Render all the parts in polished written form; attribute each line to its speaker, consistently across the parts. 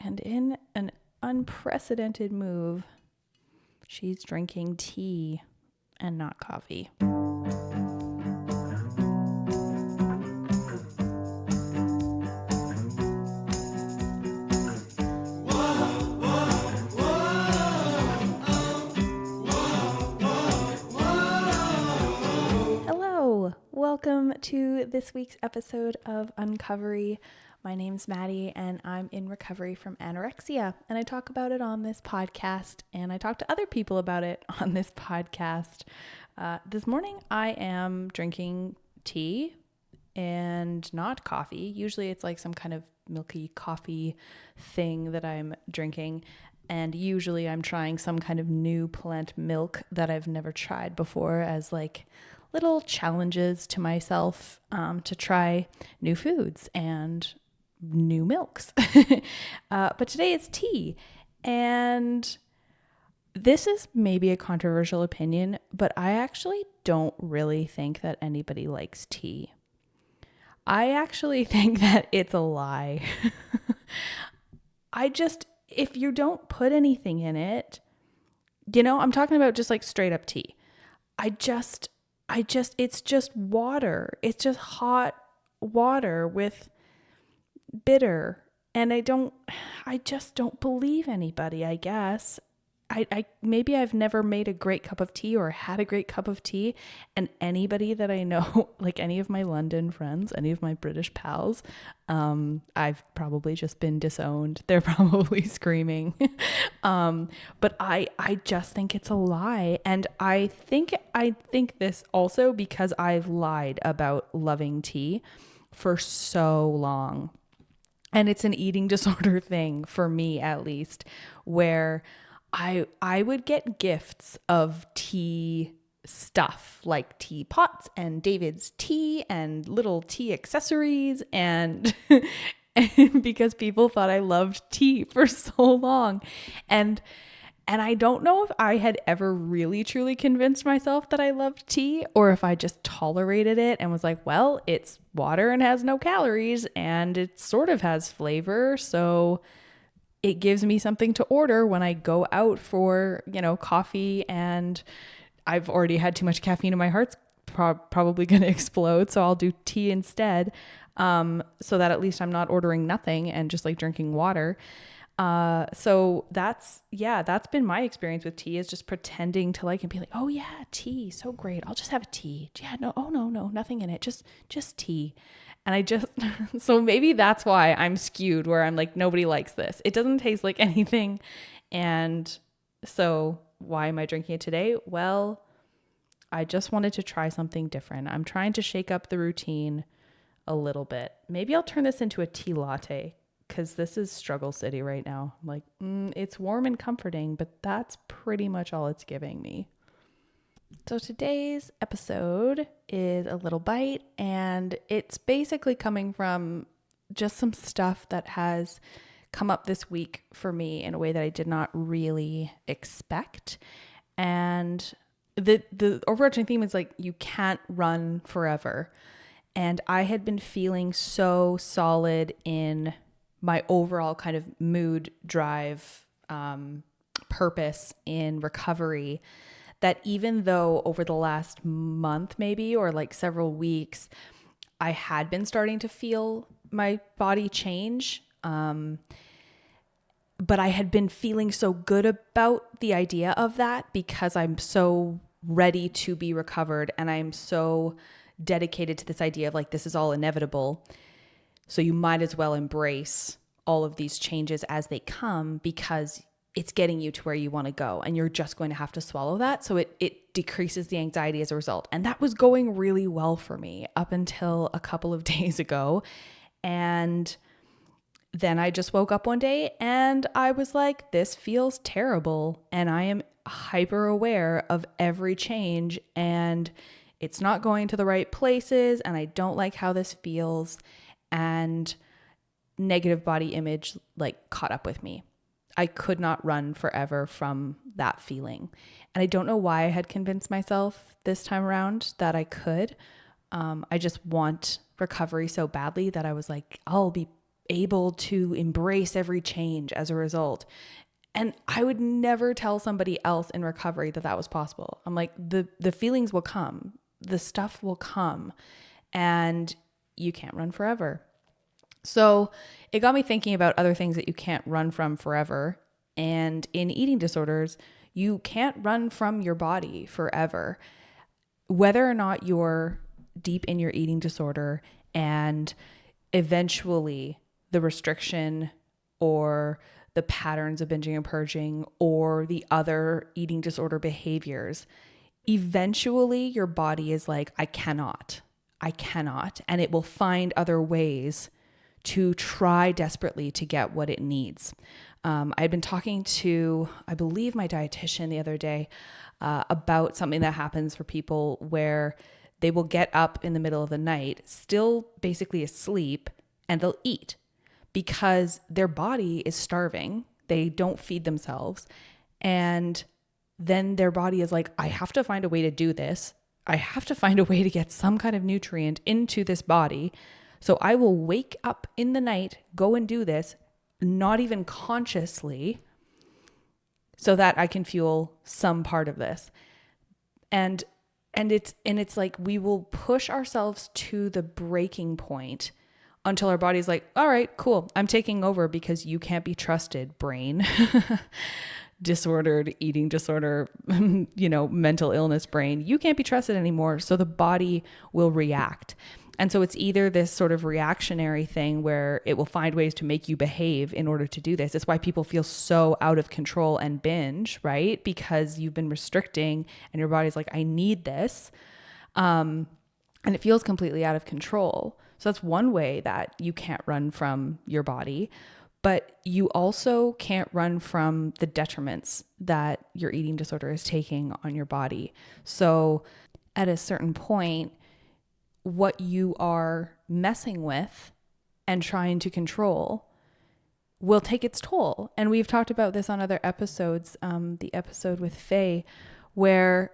Speaker 1: And in an unprecedented move, she's drinking tea and not coffee. Hello, welcome to this week's episode of Uncovery. My name's Maddie and I'm in recovery from anorexia, and I talk about it on this podcast and I talk to other people about it on this podcast. This morning I am drinking tea and not coffee. Usually it's like some kind of milky coffee thing that I'm drinking, and usually I'm trying some kind of new plant milk that I've never tried before as like little challenges to myself to try new foods and new milks. But today it's tea. And this is maybe a controversial opinion, but I actually don't really think that anybody likes tea. I actually think that it's a lie. If you don't put anything in it, I'm talking about just like straight up tea. It's just water. It's just hot water with bitter. And I just don't believe anybody, I guess. Maybe I've never made a great cup of tea or had a great cup of tea. And anybody that I know, like any of my London friends, any of my British pals, I've probably just been disowned. They're probably screaming. But I just think it's a lie. And I think this also because I've lied about loving tea for so long. And it's an eating disorder thing for me, at least, where I would get gifts of tea stuff like teapots and David's tea and little tea accessories and because people thought I loved tea for so long. And I don't know if I had ever really truly convinced myself that I loved tea or if I just tolerated it and was like, well, it's water and has no calories and it sort of has flavor. So it gives me something to order when I go out for, coffee, and I've already had too much caffeine and my heart's probably going to explode. So I'll do tea instead. So that at least I'm not ordering nothing and just like drinking water. So that's been my experience with tea, is just pretending to like and be like, oh yeah, tea, so great. I'll just have a tea. Yeah, no, nothing in it. Just tea. And so maybe that's why I'm skewed, where I'm like, nobody likes this. It doesn't taste like anything. And so why am I drinking it today? Well, I just wanted to try something different. I'm trying to shake up the routine a little bit. Maybe I'll turn this into a tea latte, because this is struggle city right now. I'm like, it's warm and comforting, but that's pretty much all it's giving me. So today's episode is a little bite, and it's basically coming from just some stuff that has come up this week for me in a way that I did not really expect. And the overarching theme is like, you can't run forever. And I had been feeling so solid in my overall kind of mood drive, purpose in recovery, that even though over the last month maybe, or like several weeks, I had been starting to feel my body change, but I had been feeling so good about the idea of that because I'm so ready to be recovered and I'm so dedicated to this idea of like, this is all inevitable. So you might as well embrace all of these changes as they come, because it's getting you to where you want to go and you're just going to have to swallow that. So it decreases the anxiety as a result. And that was going really well for me up until a couple of days ago. And then I just woke up one day and I was like, this feels terrible. And I am hyper aware of every change and it's not going to the right places. And I don't like how this feels. And negative body image like caught up with me. I could not run forever from that feeling. And I don't know why I had convinced myself this time around that I could. I just want recovery so badly that I was like, I'll be able to embrace every change as a result. And I would never tell somebody else in recovery that that was possible. I'm like, the feelings will come, the stuff will come, and you can't run forever. So it got me thinking about other things that you can't run from forever. And in eating disorders, you can't run from your body forever. Whether or not you're deep in your eating disorder and eventually the restriction or the patterns of binging and purging or the other eating disorder behaviors, eventually your body is like, I cannot, and it will find other ways to try desperately to get what it needs. I'd been talking to, I believe, my dietitian the other day about something that happens for people where they will get up in the middle of the night, still basically asleep, and they'll eat because their body is starving. They don't feed themselves. And then their body is like, I have to find a way to do this. I have to find a way to get some kind of nutrient into this body. So I will wake up in the night, go and do this, not even consciously, so that I can fuel some part of this. And it's like we will push ourselves to the breaking point until our body's like, all right, cool, I'm taking over because you can't be trusted, brain. Disordered eating disorder, mental illness brain. You can't be trusted anymore. So the body will react. And so it's either this sort of reactionary thing where it will find ways to make you behave in order to do this. It's why people feel so out of control and binge, right? Because you've been restricting and your body's like, I need this. And it feels completely out of control. So that's one way that you can't run from your body. But you also can't run from the detriments that your eating disorder is taking on your body. So at a certain point, what you are messing with and trying to control will take its toll. And we've talked about this on other episodes, the episode with Faye, where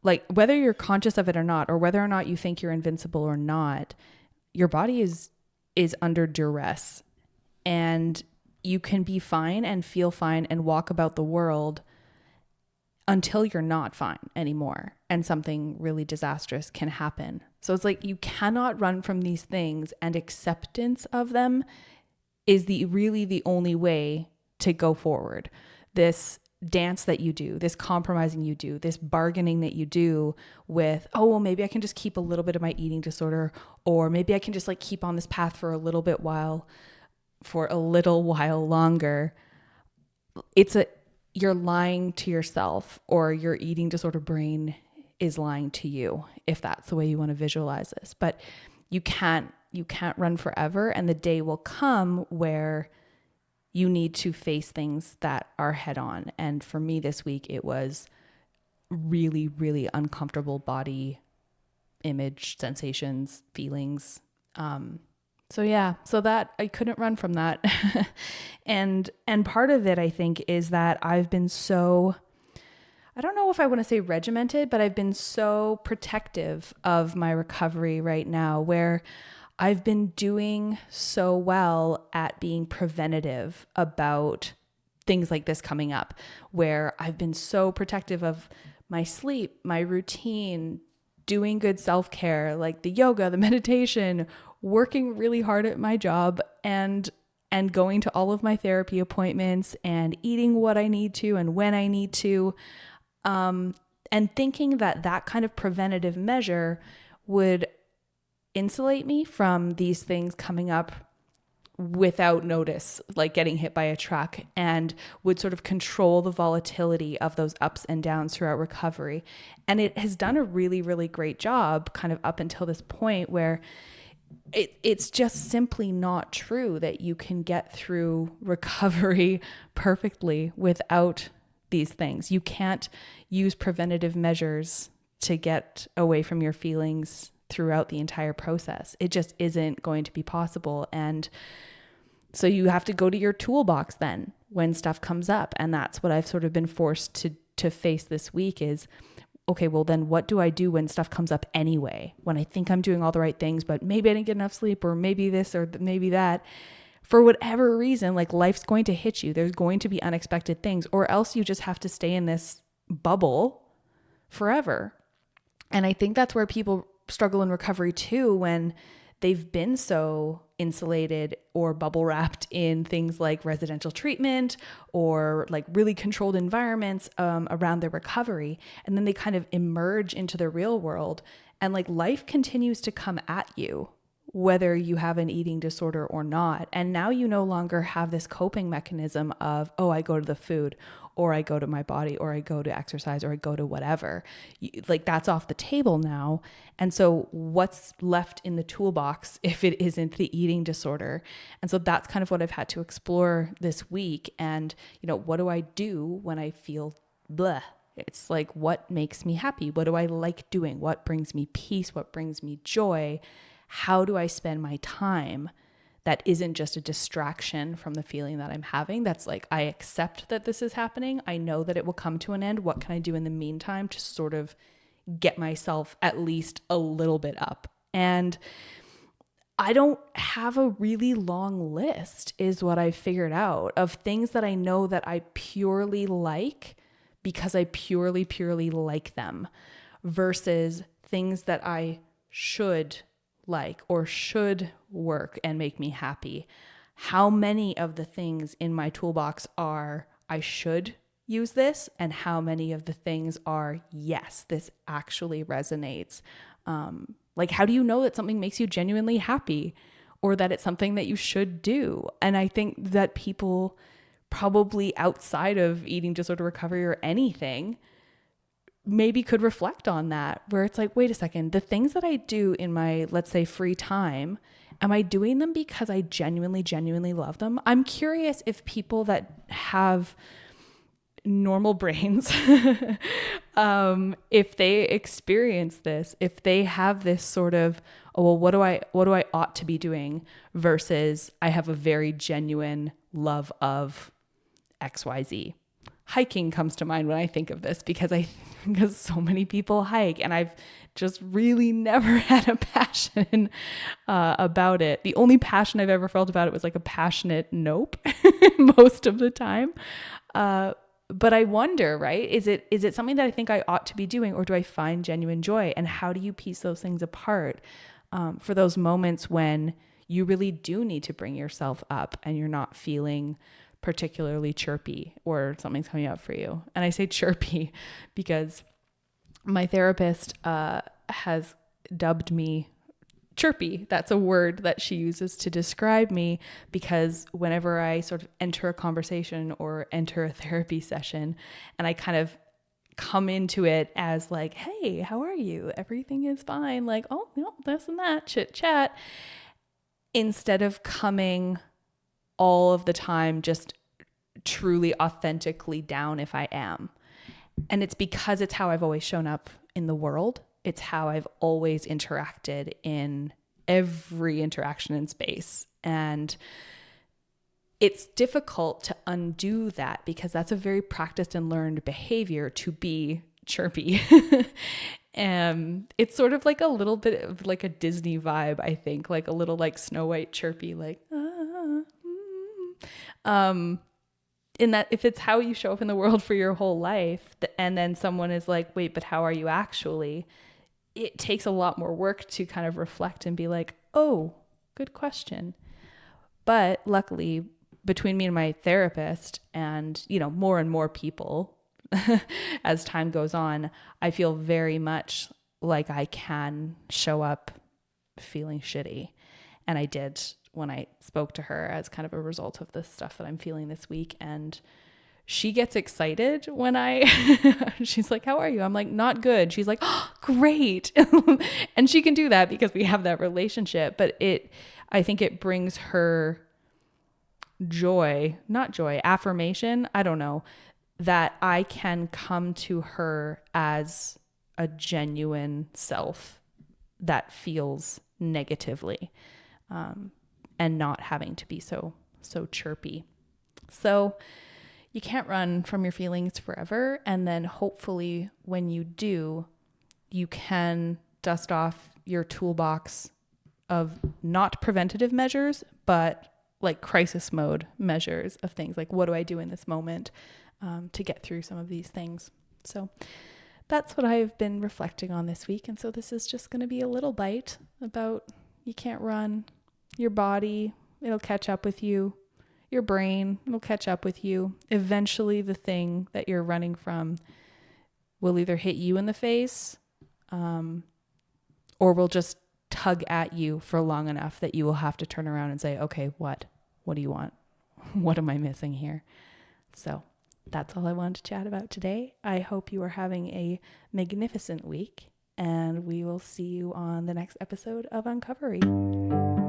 Speaker 1: like whether you're conscious of it or not, or whether or not you think you're invincible or not, your body is under duress. And you can be fine and feel fine and walk about the world until you're not fine anymore and something really disastrous can happen. So it's like you cannot run from these things, and acceptance of them is really the only way to go forward. This dance that you do, this compromising you do, this bargaining that you do with, oh, well, maybe I can just keep a little bit of my eating disorder, or maybe I can just like keep on this path for a little while longer. You're lying to yourself, or your eating disorder brain is lying to you, if that's the way you want to visualize this. But you can't run forever, and the day will come where you need to face things that are head on. And for me this week, it was really, really uncomfortable body image, sensations, feelings. So that I couldn't run from that. and part of it, I think, is that I've been so, I don't know if I want to say regimented, but I've been so protective of my recovery right now, where I've been doing so well at being preventative about things like this coming up, where I've been so protective of my sleep, my routine, doing good self-care, like the yoga, the meditation, working really hard at my job, and going to all of my therapy appointments, and eating what I need to and when I need to, and thinking that kind of preventative measure would insulate me from these things coming up without notice, like getting hit by a truck, and would sort of control the volatility of those ups and downs throughout recovery. And it has done a really, really great job kind of up until this point, where it's just simply not true that you can get through recovery perfectly without these things. You can't use preventative measures to get away from your feelings throughout the entire process. It just isn't going to be possible. And so you have to go to your toolbox then when stuff comes up. And that's what I've sort of been forced to face this week, is okay, well then what do I do when stuff comes up anyway? When I think I'm doing all the right things, but maybe I didn't get enough sleep, or maybe this, or maybe that. For whatever reason, like life's going to hit you. There's going to be unexpected things, or else you just have to stay in this bubble forever. And I think that's where people struggle in recovery too, when they've been so insulated or bubble wrapped in things like residential treatment or like really controlled environments around their recovery. And then they kind of emerge into the real world, and like life continues to come at you, whether you have an eating disorder or not. And now you no longer have this coping mechanism of, oh, I go to the food, or I go to my body, or I go to exercise, or I go to whatever. Like that's off the table now. And so what's left in the toolbox if it isn't the eating disorder? And so that's kind of what I've had to explore this week. And, you know, what do I do when I feel bleh? It's like, what makes me happy? What do I like doing? What brings me peace? What brings me joy? How do I spend my time that isn't just a distraction from the feeling that I'm having? That's like, I accept that this is happening. I know that it will come to an end. What can I do in the meantime to sort of get myself at least a little bit up? And I don't have a really long list, is what I figured out, of things that I know that I purely like because I purely like them, versus things that I should like or should work and make me happy. How many of the things in my toolbox are I should use this, and how many of the things are yes, this actually resonates? Like, how do you know that something makes you genuinely happy, or that it's something that you should do? And I think that people probably outside of eating disorder recovery or anything maybe could reflect on that, where it's like, wait a second, the things that I do in my, let's say, free time, am I doing them because I genuinely love them? I'm curious if people that have normal brains, if they experience this, if they have this sort of, oh, well, what do I ought to be doing, versus I have a very genuine love of XYZ. Hiking comes to mind when I think of this, because so many people hike, and I've just really never had a passion about it. The only passion I've ever felt about it was like a passionate nope most of the time. But I wonder, right? Is it something that I think I ought to be doing, or do I find genuine joy? And how do you piece those things apart for those moments when you really do need to bring yourself up and you're not feeling particularly chirpy, or something's coming up for you? And I say chirpy because my therapist has dubbed me chirpy. That's a word that she uses to describe me, because whenever I sort of enter a conversation or enter a therapy session, and I kind of come into it as like, hey, how are you? Everything is fine. Like, oh, no, this and that, chit chat, instead of coming all of the time just truly authentically down if I am. And it's because it's how I've always shown up in the world. It's how I've always interacted in every interaction in space. And it's difficult to undo that, because that's a very practiced and learned behavior, to be chirpy. It's sort of like a little bit of like a Disney vibe, I think, like a little like Snow White chirpy, like, in that if it's how you show up in the world for your whole life, and then someone is like, wait, but how are you actually? It takes a lot more work to kind of reflect and be like, oh, good question. But luckily, between me and my therapist and, you know, more and more people as time goes on, I feel very much like I can show up feeling shitty. And I did when I spoke to her as kind of a result of the stuff that I'm feeling this week. And she gets excited when she's like, how are you? I'm like, not good. She's like, oh, great. And she can do that because we have that relationship. But I think it brings her affirmation. I don't know, that I can come to her as a genuine self that feels negatively, and not having to be so chirpy. So you can't run from your feelings forever. And then hopefully when you do, you can dust off your toolbox of not preventative measures, but like crisis mode measures of things like, what do I do in this moment to get through some of these things? So that's what I've been reflecting on this week. And so this is just going to be a little bite about you can't run. Your body, it'll catch up with you. Your brain, it'll catch up with you. Eventually the thing that you're running from will either hit you in the face or will just tug at you for long enough that you will have to turn around and say, okay, what do you want? What am I missing here? So that's all I wanted to chat about today. I hope you are having a magnificent week, and we will see you on the next episode of Uncovery.